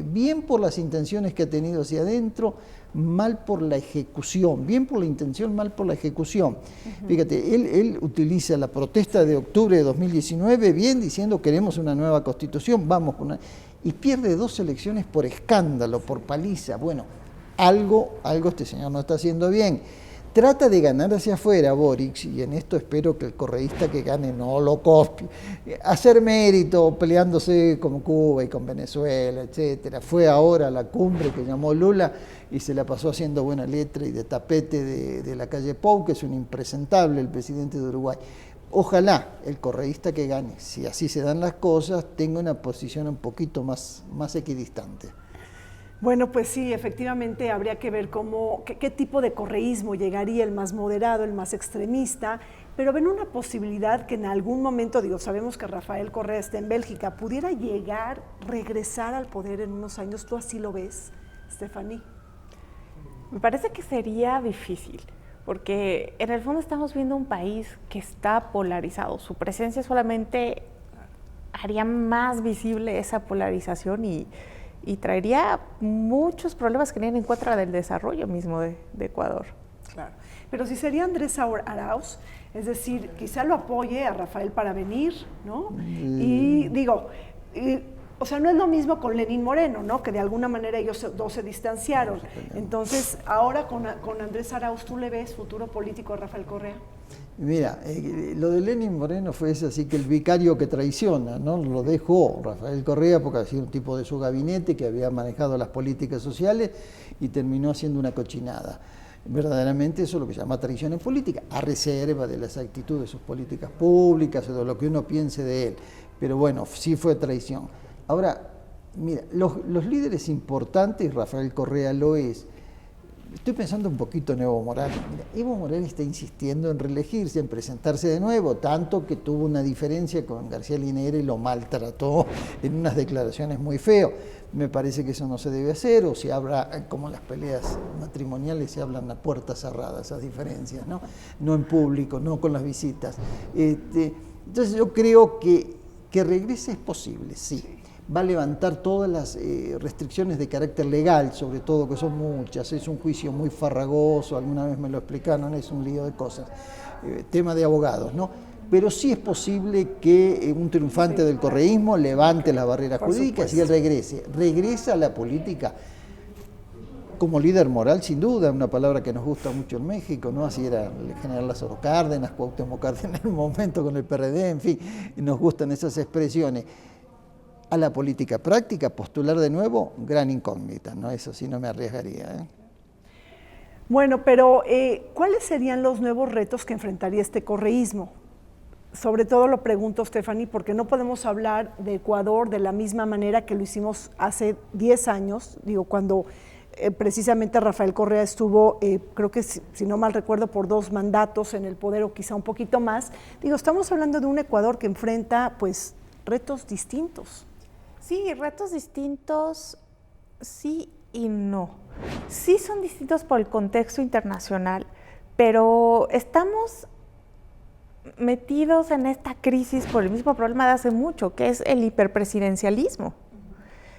Speaker 4: bien por las intenciones que ha tenido hacia adentro, mal por la ejecución, bien por la intención, mal por la ejecución. Fíjate, él utiliza la protesta de octubre de 2019, bien diciendo queremos una nueva constitución, vamos con una... Y pierde 2 elecciones por escándalo, por paliza. Bueno, algo este señor no está haciendo bien. Trata de ganar hacia afuera Boric, y en esto espero que el correísta que gane no lo copie. Hacer mérito peleándose con Cuba y con Venezuela, etcétera. Fue ahora a la cumbre que llamó Lula y se la pasó haciendo buena letra y de tapete de la calle Pou, que es un impresentable el presidente de Uruguay. Ojalá el correísta que gane, si así se dan las cosas, tenga una posición un poquito más equidistante.
Speaker 2: Bueno, pues sí, efectivamente habría que ver qué tipo de correísmo llegaría, el más moderado, el más extremista, pero ven una posibilidad que en algún momento, digo, sabemos que Rafael Correa está en Bélgica, pudiera regresar al poder en unos años. ¿Tú así lo ves, Stephanie?
Speaker 5: Me parece que sería difícil, porque en el fondo estamos viendo un país que está polarizado. Su presencia solamente haría más visible esa polarización y traería muchos problemas que vienen en contra del desarrollo mismo de Ecuador.
Speaker 2: Claro, pero si sería Andrés Arauz, es decir, quizá lo apoye a Rafael para venir, ¿no? Y digo... O sea, no es lo mismo con Lenín Moreno, ¿no? Que de alguna manera ellos dos se distanciaron. Entonces, ahora con Andrés Arauz, ¿tú le ves futuro político a Rafael Correa?
Speaker 4: Mira, lo de Lenín Moreno fue así que el vicario que traiciona, ¿no? Lo dejó Rafael Correa porque ha sido un tipo de su gabinete que había manejado las políticas sociales y terminó haciendo una cochinada. verdaderamente eso es lo que se llama traición en política, a reserva de la exactitud de sus políticas públicas o de lo que uno piense de él. Pero bueno, sí fue traición. Ahora, mira, los líderes importantes, Rafael Correa lo es. Estoy pensando un poquito en Evo Morales. Mira, Evo Morales está insistiendo en reelegirse, en presentarse de nuevo, tanto que tuvo una diferencia con García Linera y lo maltrató en unas declaraciones muy feas. Me parece que eso no se debe hacer, o se habla, como en las peleas matrimoniales, se hablan a puertas cerradas, esas diferencias, ¿no? No en público, no con las visitas. Entonces yo creo que regrese es posible, sí. Va a levantar todas las restricciones de carácter legal, sobre todo, que son muchas. Es un juicio muy farragoso, alguna vez me lo explicaron, es un lío de cosas. Tema de abogados, ¿no? Pero sí es posible que un triunfante del correísmo levante las barreras jurídicas y él regresa a la política como líder moral, sin duda, una palabra que nos gusta mucho en México, ¿no? Así era el general Lázaro Cárdenas, Cuauhtémoc Cárdenas en el momento con el PRD, en fin, nos gustan esas expresiones. A la política práctica, postular de nuevo, gran incógnita, ¿no? Eso sí no me arriesgaría, ¿eh?
Speaker 2: Bueno, pero ¿cuáles serían los nuevos retos que enfrentaría este correísmo? Sobre todo lo pregunto, Stephanie, porque no podemos hablar de Ecuador de la misma manera que lo hicimos hace 10 años, digo, cuando precisamente Rafael Correa estuvo, creo que si no mal recuerdo, por 2 mandatos en el poder o quizá un poquito más. Digo, estamos hablando de un Ecuador que enfrenta, pues, retos distintos.
Speaker 5: Sí, retos distintos, sí y no. Sí son distintos por el contexto internacional, pero estamos metidos en esta crisis por el mismo problema de hace mucho, que es el hiperpresidencialismo.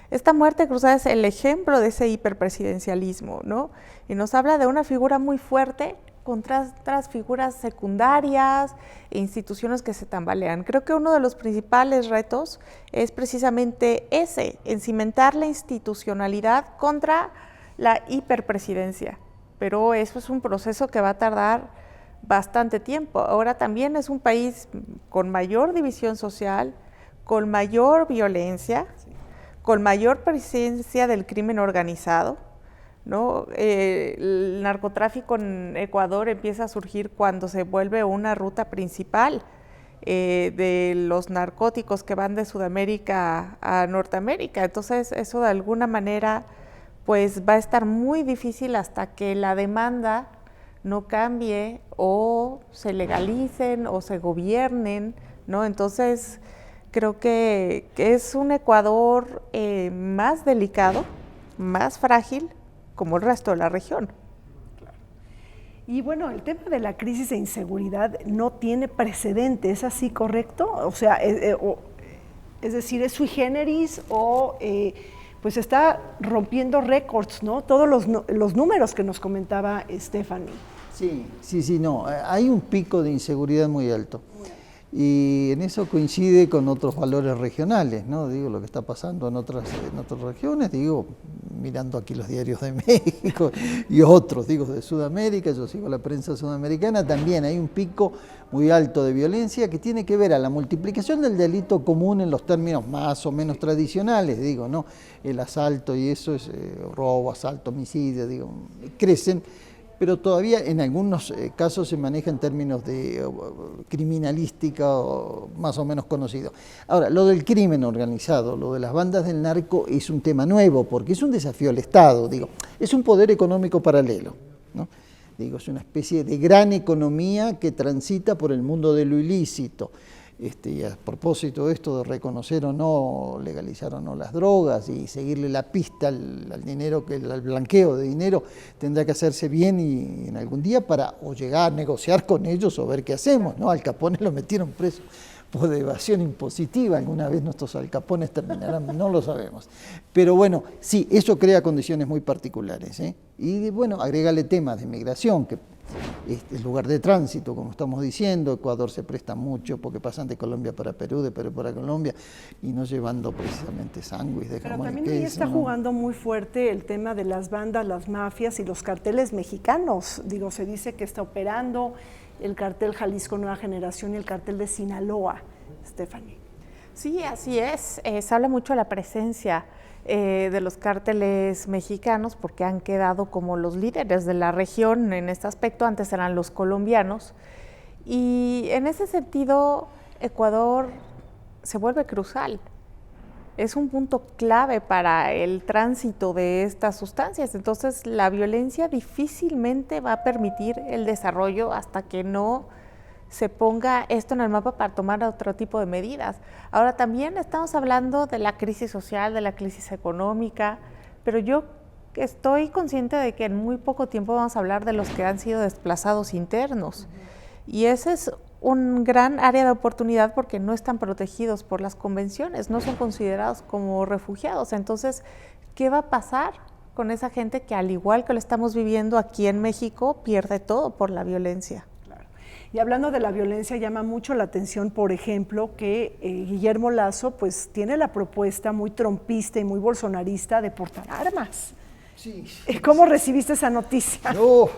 Speaker 5: Esta muerte cruzada es el ejemplo de ese hiperpresidencialismo, ¿no? Y nos habla de una figura muy fuerte contra otras figuras secundarias e instituciones que se tambalean. Creo que uno de los principales retos es precisamente ese, en cimentar la institucionalidad contra la hiperpresidencia. Pero eso es un proceso que va a tardar bastante tiempo. Ahora también es un país con mayor división social, con mayor violencia, con mayor presencia del crimen organizado, ¿no? El narcotráfico en Ecuador empieza a surgir cuando se vuelve una ruta principal de los narcóticos que van de Sudamérica a Norteamérica. Entonces eso de alguna manera pues va a estar muy difícil hasta que la demanda no cambie o se legalicen o se gobiernen, ¿no? Entonces creo que es un Ecuador más delicado, más frágil, como el resto de la región.
Speaker 2: Claro. Y bueno, el tema de la crisis de inseguridad no tiene precedentes, ¿es así correcto? O sea, es decir, ¿es sui generis o pues está rompiendo récords, ¿no? Todos los números que nos comentaba Stephanie.
Speaker 4: Sí, no, hay un pico de inseguridad muy alto. Y en eso coincide con otros valores regionales, ¿no? Digo, lo que está pasando en otras regiones, digo, mirando aquí los diarios de México y otros, digo, de Sudamérica, yo sigo la prensa sudamericana, también hay un pico muy alto de violencia que tiene que ver a la multiplicación del delito común en los términos más o menos tradicionales, digo, ¿no? El asalto y eso es robo, asalto, homicidio, digo, crecen, pero todavía en algunos casos se maneja en términos de criminalística más o menos conocido. Ahora, lo del crimen organizado, lo de las bandas del narco es un tema nuevo, porque es un desafío al Estado, digo, es un poder económico paralelo, ¿no? Digo, es una especie de gran economía que transita por el mundo de lo ilícito. Y a propósito de esto de reconocer o no, legalizar o no las drogas y seguirle la pista al dinero, al blanqueo de dinero, tendrá que hacerse bien y en algún día para o llegar a negociar con ellos o ver qué hacemos, ¿no? Al Capone lo metieron preso por evasión impositiva, alguna vez nuestros Al Capones terminarán, no lo sabemos. Pero bueno, sí, eso crea condiciones muy particulares, ¿eh? Y bueno, agrégale temas de migración, que es lugar de tránsito, como estamos diciendo. Ecuador se presta mucho porque pasan de Colombia para Perú, de Perú para Colombia, y no llevando precisamente sándwich de jamón y queso.
Speaker 2: Pero también ahí está jugando muy fuerte el tema de las bandas, las mafias y los carteles mexicanos. Digo, se dice que está operando el cartel Jalisco Nueva Generación y el cartel de Sinaloa, Stephanie.
Speaker 5: Sí, así es. Se habla mucho de la presencia de los cárteles mexicanos, porque han quedado como los líderes de la región en este aspecto. Antes eran los colombianos, y en ese sentido Ecuador se vuelve crucial. Es un punto clave para el tránsito de estas sustancias. Entonces, la violencia difícilmente va a permitir el desarrollo hasta que no se ponga esto en el mapa para tomar otro tipo de medidas. Ahora, también estamos hablando de la crisis social, de la crisis económica, pero yo estoy consciente de que en muy poco tiempo vamos a hablar de los que han sido desplazados internos. Y ese es un gran área de oportunidad porque no están protegidos por las convenciones, no son considerados como refugiados. Entonces, ¿qué va a pasar con esa gente que, al igual que lo estamos viviendo aquí en México, pierde todo por la violencia?
Speaker 2: Claro. Y hablando de la violencia, llama mucho la atención, por ejemplo, que Guillermo Lasso pues tiene la propuesta muy trompista y muy bolsonarista de portar armas.
Speaker 4: Sí.
Speaker 2: ¿Cómo recibiste esa noticia?
Speaker 4: No,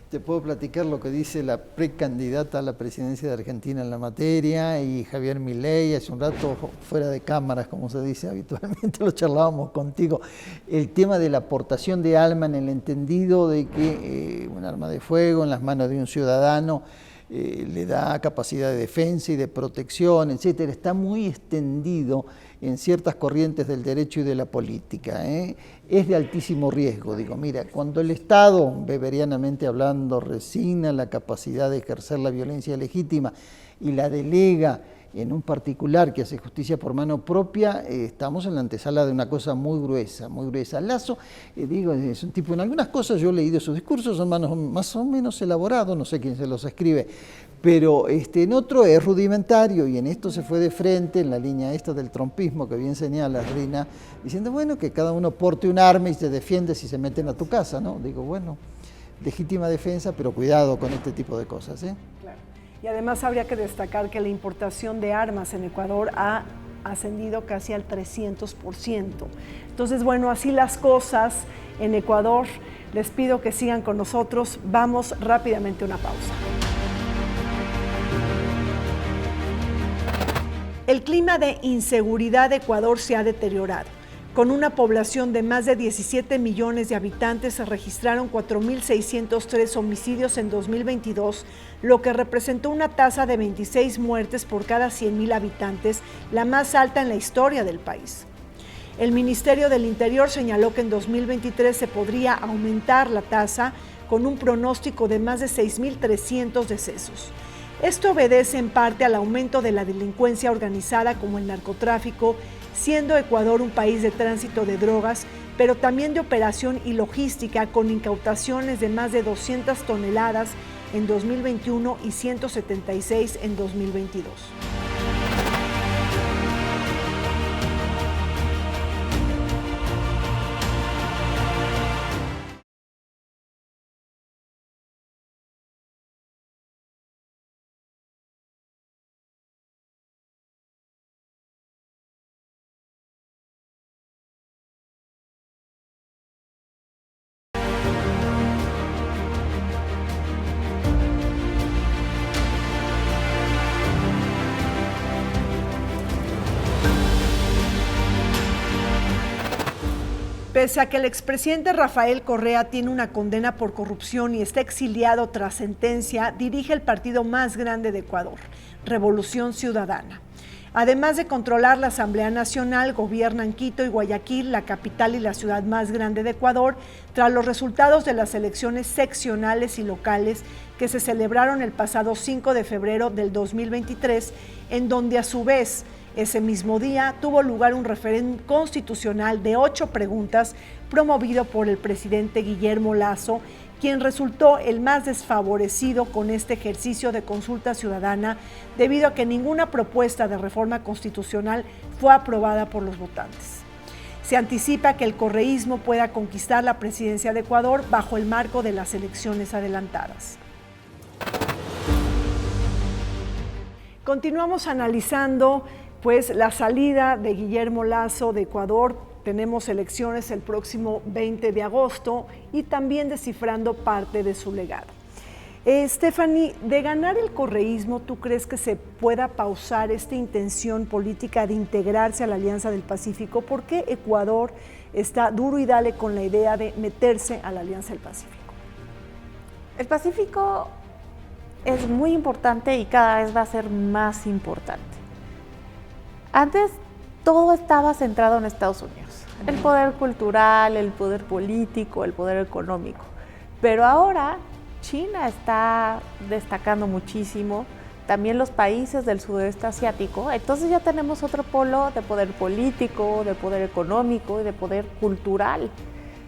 Speaker 4: te puedo platicar lo que dice la precandidata a la presidencia de Argentina en la materia y Javier Milei. Hace un rato, fuera de cámaras, como se dice habitualmente, lo charlábamos contigo. El tema de la aportación de arma en el entendido de que un arma de fuego en las manos de un ciudadano le da capacidad de defensa y de protección, etcétera. Está muy extendido en ciertas corrientes del derecho y de la política. Es de altísimo riesgo. Digo, mira, cuando el Estado, beberianamente hablando, resigna la capacidad de ejercer la violencia legítima y la delega en un particular que hace justicia por mano propia, estamos en la antesala de una cosa muy gruesa, muy gruesa. Lasso, digo, es un tipo, en algunas cosas yo he leído sus discursos, son más o menos elaborados, no sé quién se los escribe, pero en otro es rudimentario, y en esto se fue de frente, en la línea esta del trompismo que bien señala Rina, diciendo, bueno, que cada uno porte un arma y se defiende si se meten a tu casa, ¿no? Digo, bueno, legítima defensa, pero cuidado con este tipo de cosas, ¿eh?
Speaker 2: Claro. Y además habría que destacar que la importación de armas en Ecuador ha ascendido casi al 300%. Entonces, bueno, así las cosas en Ecuador. Les pido que sigan con nosotros. Vamos rápidamente a una pausa. El clima de inseguridad de Ecuador se ha deteriorado. Con una población de más de 17 millones de habitantes, se registraron 4.603 homicidios en 2022, lo que representó una tasa de 26 muertes por cada 100.000 habitantes, la más alta en la historia del país. El Ministerio del Interior señaló que en 2023 se podría aumentar la tasa con un pronóstico de más de 6.300 decesos. Esto obedece en parte al aumento de la delincuencia organizada como el narcotráfico, siendo Ecuador un país de tránsito de drogas, pero también de operación y logística, con incautaciones de más de 200 toneladas en 2021 y 176 en 2022. Pese a que el expresidente Rafael Correa tiene una condena por corrupción y está exiliado tras sentencia, dirige el partido más grande de Ecuador, Revolución Ciudadana. Además de controlar la Asamblea Nacional, gobiernan Quito y Guayaquil, la capital y la ciudad más grande de Ecuador, tras los resultados de las elecciones seccionales y locales que se celebraron el pasado 5 de febrero del 2023, en donde a su vez, ese mismo día, tuvo lugar un referéndum constitucional de 8 preguntas promovido por el presidente Guillermo Lasso, quien resultó el más desfavorecido con este ejercicio de consulta ciudadana debido a que ninguna propuesta de reforma constitucional fue aprobada por los votantes. Se anticipa que el correísmo pueda conquistar la presidencia de Ecuador bajo el marco de las elecciones adelantadas. Continuamos analizando la salida de Guillermo Lasso de Ecuador. Tenemos elecciones el próximo 20 de agosto y también descifrando parte de su legado. Stephanie, de ganar el correísmo, ¿tú crees que se pueda pausar esta intención política de integrarse a la Alianza del Pacífico? ¿Por qué Ecuador está duro y dale con la idea de meterse a la Alianza del Pacífico?
Speaker 5: El Pacífico es muy importante y cada vez va a ser más importante. Antes todo estaba centrado en Estados Unidos, el poder cultural, el poder político, el poder económico, pero ahora China está destacando muchísimo, también los países del sudeste asiático, entonces ya tenemos otro polo de poder político, de poder económico y de poder cultural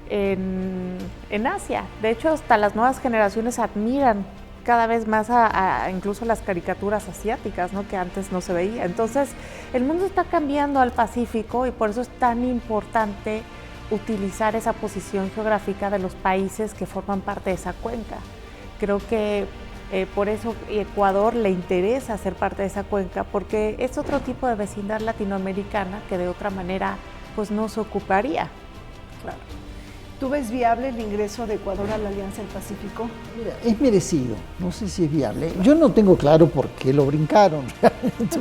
Speaker 5: en Asia. De hecho, hasta las nuevas generaciones admiran cada vez más a incluso las caricaturas asiáticas, ¿no? Que antes no se veía. Entonces, el mundo está cambiando al Pacífico y por eso es tan importante utilizar esa posición geográfica de los países que forman parte de esa cuenca. Creo que por eso Ecuador le interesa ser parte de esa cuenca, porque es otro tipo de vecindad latinoamericana que de otra manera pues no se ocuparía.
Speaker 2: Claro. ¿Tú ves viable el ingreso de Ecuador a la Alianza del Pacífico?
Speaker 4: Mira, es merecido, no sé si es viable. Yo no tengo claro por qué lo brincaron.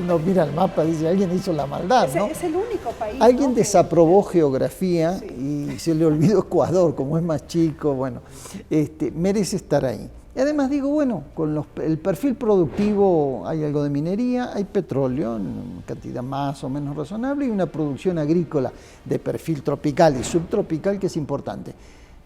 Speaker 4: Uno mira el mapa y dice, alguien hizo la maldad, ¿no?
Speaker 2: Es el único país,
Speaker 4: alguien
Speaker 2: ¿no?
Speaker 4: desaprobó geografía
Speaker 2: Sí.
Speaker 4: y se le olvidó Ecuador, como es más chico, bueno, merece estar ahí. Y además digo, bueno, con el perfil productivo hay algo de minería, hay petróleo en cantidad más o menos razonable y una producción agrícola de perfil tropical y subtropical que es importante.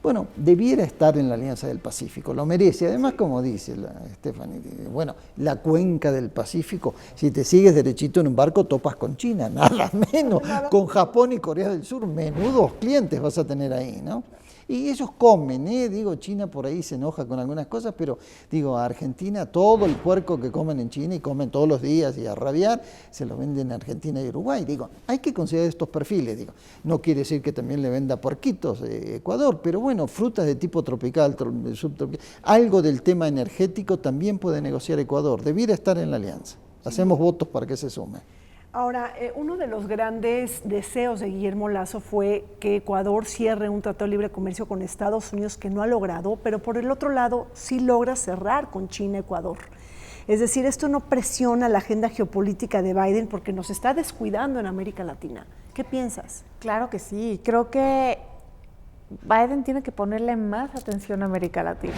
Speaker 4: Bueno, debiera estar en la Alianza del Pacífico, lo merece. Además, como dice Stephanie, bueno, la cuenca del Pacífico, si te sigues derechito en un barco, topas con China, nada menos, con Japón y Corea del Sur, menudos clientes vas a tener ahí, ¿no? Y ellos comen, digo, China por ahí se enoja con algunas cosas, pero digo, a Argentina, todo el puerco que comen en China y comen todos los días y a rabiar, se lo venden en Argentina y Uruguay. Digo, hay que considerar estos perfiles, digo, no quiere decir que también le venda puerquitos Ecuador, pero bueno, frutas de tipo tropical, subtropical, algo del tema energético también puede negociar Ecuador, debiera estar en la alianza. Hacemos votos para que se sume.
Speaker 2: Ahora, uno de los grandes deseos de Guillermo Lasso fue que Ecuador cierre un tratado de libre comercio con Estados Unidos, que no ha logrado, pero por el otro lado sí logra cerrar con China Ecuador. Es decir, esto no presiona la agenda geopolítica de Biden porque nos está descuidando en América Latina. ¿Qué piensas?
Speaker 5: Claro que sí, creo que Biden tiene que ponerle más atención a América Latina.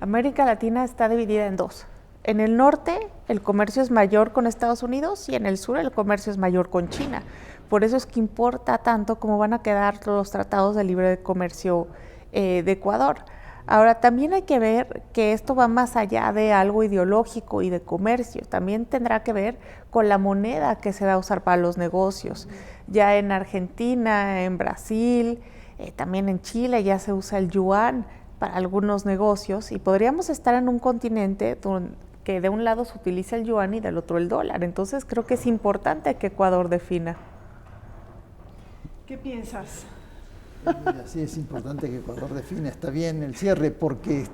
Speaker 5: América Latina está dividida en dos. En el norte el comercio es mayor con Estados Unidos y en el sur el comercio es mayor con China. Por eso es que importa tanto cómo van a quedar los tratados de libre comercio de Ecuador. Ahora, también hay que ver que esto va más allá de algo ideológico y de comercio. También tendrá que ver con la moneda que se va a usar para los negocios. Ya en Argentina, en Brasil, también en Chile ya se usa el yuan para algunos negocios y podríamos estar en un continente que de un lado se utiliza el yuan y del otro el dólar. Entonces creo que es importante que Ecuador defina.
Speaker 2: ¿Qué piensas?
Speaker 4: Mira, sí es importante que Ecuador defina, está bien el cierre, porque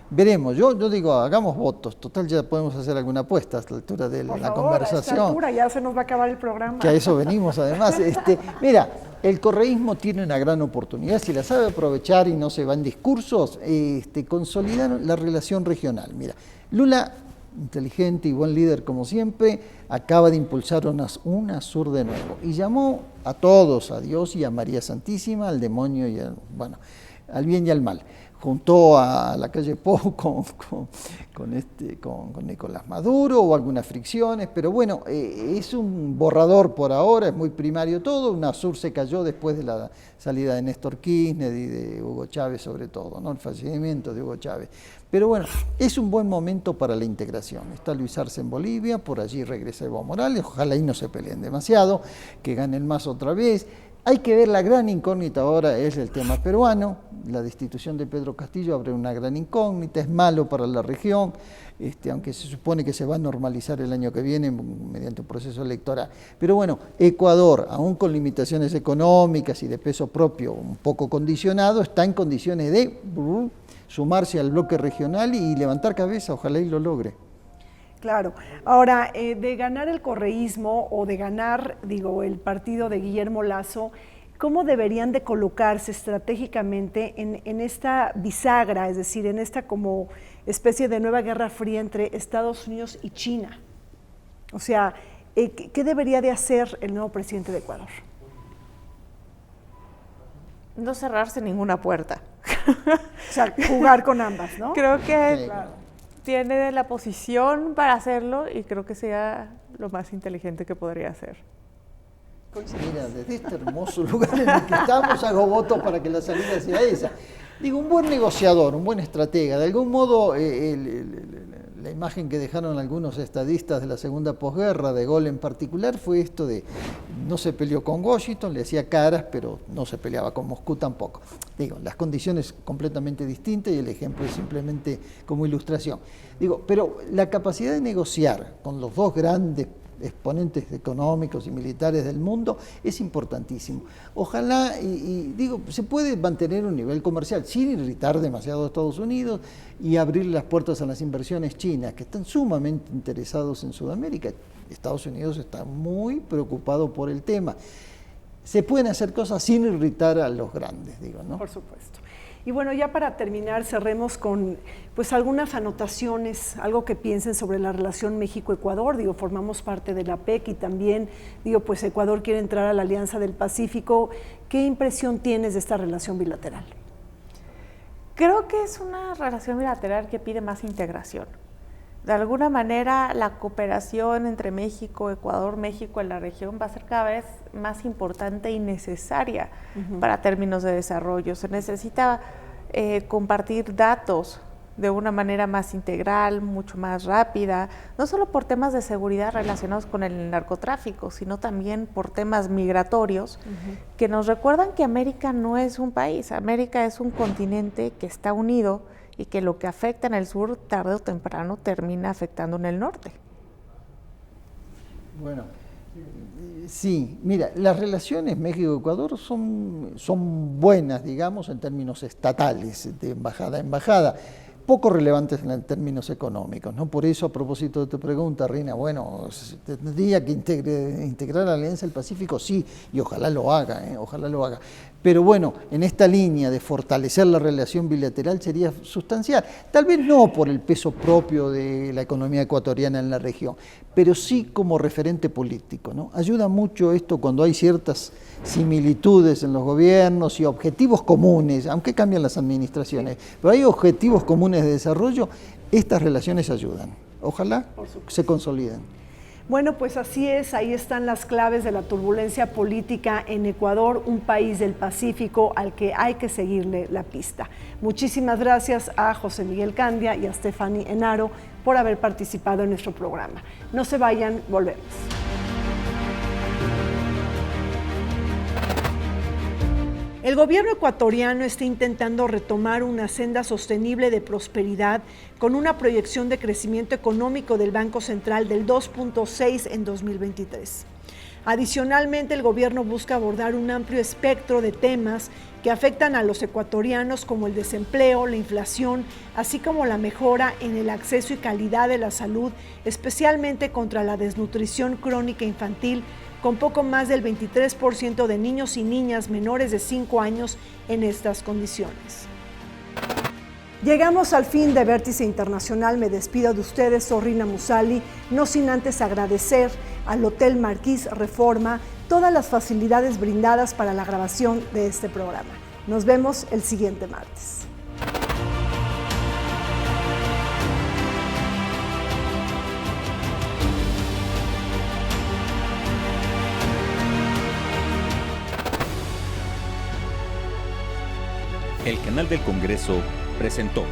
Speaker 4: veremos, yo digo, hagamos votos, total ya podemos hacer alguna apuesta a esta altura de la conversación.
Speaker 2: A esta altura ya se nos va a acabar el programa.
Speaker 4: Que a eso venimos además. Mira, el correísmo tiene una gran oportunidad, si la sabe aprovechar y no se va en discursos, consolidar la relación regional. Mira, Lula, inteligente y buen líder como siempre, acaba de impulsar UNASUR de nuevo y llamó a todos, a Dios y a María Santísima, al demonio y al bien y al mal. Juntó a la calle Pou con Nicolás Maduro, o algunas fricciones, pero bueno, es un borrador por ahora, es muy primario todo. UNASUR se cayó después de la salida de Néstor Kirchner y de Hugo Chávez sobre todo, ¿no? El fallecimiento de Hugo Chávez. Pero bueno, es un buen momento para la integración. Está Luis Arce en Bolivia, por allí regresa Evo Morales, ojalá ahí no se peleen demasiado, que gane el MAS otra vez. Hay que ver, la gran incógnita ahora es el tema peruano. La destitución de Pedro Castillo abre una gran incógnita, es malo para la región, aunque se supone que se va a normalizar el año que viene mediante un proceso electoral. Pero bueno, Ecuador, aún con limitaciones económicas y de peso propio un poco condicionado, está en condiciones de sumarse al bloque regional y levantar cabeza, ojalá y lo logre.
Speaker 2: Claro. Ahora, de ganar el correísmo o de ganar, el partido de Guillermo Lasso, cómo deberían de colocarse estratégicamente en esta bisagra, es decir, en esta como especie de nueva guerra fría entre Estados Unidos y China. O sea, ¿qué debería de hacer el nuevo presidente de Ecuador?
Speaker 5: No cerrarse ninguna puerta.
Speaker 2: O sea, jugar con ambas, ¿no?
Speaker 5: Creo que
Speaker 4: Sí, claro.
Speaker 5: tiene la posición para hacerlo y creo que sea lo más inteligente que podría hacer.
Speaker 4: Mira, desde este hermoso lugar en el que estamos, hago votos para que la salida sea esa. Digo, un buen negociador, un buen estratega. De algún modo, la imagen que dejaron algunos estadistas de la segunda posguerra, de Gaulle en particular, fue esto de no se peleó con Washington, le hacía caras, pero no se peleaba con Moscú tampoco. Digo, las condiciones completamente distintas y el ejemplo es simplemente como ilustración. Digo, pero la capacidad de negociar con los dos grandes exponentes económicos y militares del mundo es importantísimo. Ojalá, digo, se puede mantener un nivel comercial sin irritar demasiado a Estados Unidos y abrir las puertas a las inversiones chinas, que están sumamente interesados en Sudamérica. Estados Unidos está muy preocupado por el tema. Se pueden hacer cosas sin irritar a los grandes, digo, ¿no?
Speaker 2: Por supuesto. Y bueno, ya para terminar, cerremos con pues algunas anotaciones, algo que piensen sobre la relación México-Ecuador. Digo, formamos parte de la PEC y también, digo, pues Ecuador quiere entrar a la Alianza del Pacífico. ¿Qué impresión tienes de esta relación bilateral?
Speaker 5: Creo que es una relación bilateral que pide más integración. De alguna manera, la cooperación entre México, Ecuador, México en la región va a ser cada vez más importante y necesaria para términos de desarrollo. Se necesita compartir datos de una manera más integral, mucho más rápida, no solo por temas de seguridad relacionados con el narcotráfico, sino también por temas migratorios que nos recuerdan que América no es un país, América es un continente que está unido y que lo que afecta en el sur, tarde o temprano, termina afectando en el norte.
Speaker 4: Bueno, sí, mira, las relaciones México-Ecuador son buenas, digamos, en términos estatales, de embajada a embajada, poco relevantes en términos económicos, ¿no? Por eso, a propósito de tu pregunta, Rina, bueno, tendría que integrar la Alianza del Pacífico, sí, y ojalá lo haga, ojalá lo haga. Pero bueno, en esta línea de fortalecer la relación bilateral sería sustancial, tal vez no por el peso propio de la economía ecuatoriana en la región, pero sí como referente político, ¿no? Ayuda mucho esto cuando hay ciertas similitudes en los gobiernos y objetivos comunes, aunque cambian las administraciones, pero hay objetivos comunes de desarrollo, estas relaciones ayudan. Ojalá se consoliden.
Speaker 2: Bueno, pues así es, ahí están las claves de la turbulencia política en Ecuador, un país del Pacífico al que hay que seguirle la pista. Muchísimas gracias a José Miguel Candia y a Stephanie Enaro por haber participado en nuestro programa. No se vayan, volvemos. El gobierno ecuatoriano está intentando retomar una senda sostenible de prosperidad con una proyección de crecimiento económico del Banco Central del 2.6 en 2023. Adicionalmente, el gobierno busca abordar un amplio espectro de temas que afectan a los ecuatorianos como el desempleo, la inflación, así como la mejora en el acceso y calidad de la salud, especialmente contra la desnutrición crónica infantil, con poco más del 23% de niños y niñas menores de 5 años en estas condiciones. Llegamos al fin de Vértice Internacional. Me despido de ustedes, soy Rina Musali, no sin antes agradecer al Hotel Marquis Reforma todas las facilidades brindadas para la grabación de este programa. Nos vemos el siguiente martes.
Speaker 1: El canal del Congreso presentó